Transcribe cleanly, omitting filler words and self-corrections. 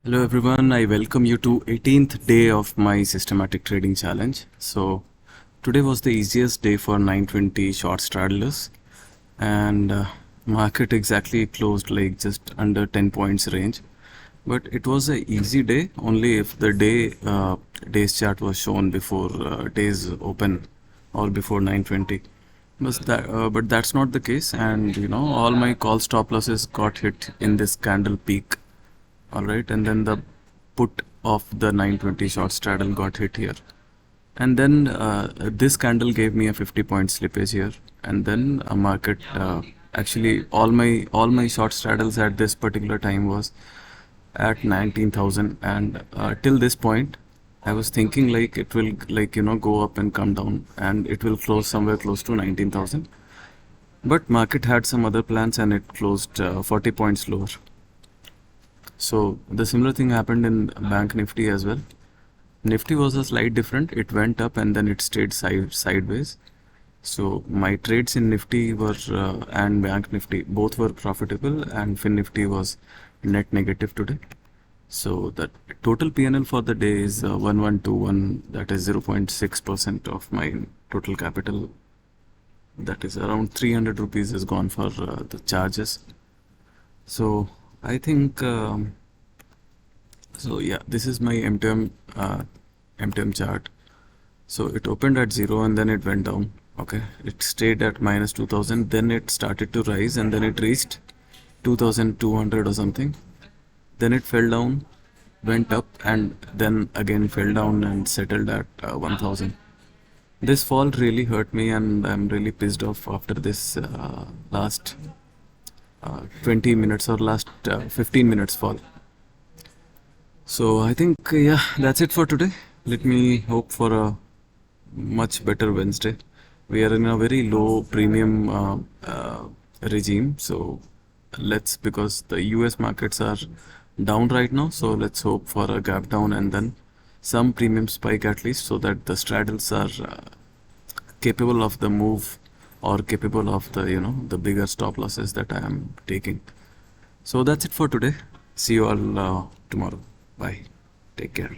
Hello everyone, I welcome you to 18th day of my systematic trading challenge. So today was the easiest day for 920 short straddlers, and market exactly closed like just under 10 points range. But it was a easy day only if the day's chart was shown before days open or before 920. But that's not the case, and all my call stop losses got hit in this candle peak. All right, and then the put of the 920 short straddle got hit here, and then this candle gave me a 50-point slippage here, and then a market actually all my short straddles at this particular time was at 19,000, and till this point I was thinking like it will go up and come down, and it will close somewhere close to 19,000. But market had some other plans and it closed 40 points lower. So the similar thing happened in Bank Nifty as well. Nifty was a slight different. It went up and then it stayed sideways. So my trades in Nifty were and Bank Nifty both were profitable, and Finnifty was net negative today. So the total PNL for the day is 1121. That is 0.6% of my total capital. That is around 300 rupees is gone for the charges. So I think so yeah, this is my MTM chart. So it opened at 0 and then it went down. Okay, it stayed at minus 2000, then it started to rise and then it reached 2200 or something. Then it fell down, went up, and then again fell down and settled at 1000. This fall really hurt me, and I'm really pissed off after this last 20 minutes or last 15 minutes fall. So I think yeah, that's it for today. Let me hope for a much better Wednesday. We are in a very low premium regime, so because the US markets are down right now, so let's hope for a gap down and then some premium spike at least, so that the straddles are capable of the move or capable of the the bigger stop losses that I am taking. So that's it for today. See you all tomorrow. Bye. Take care.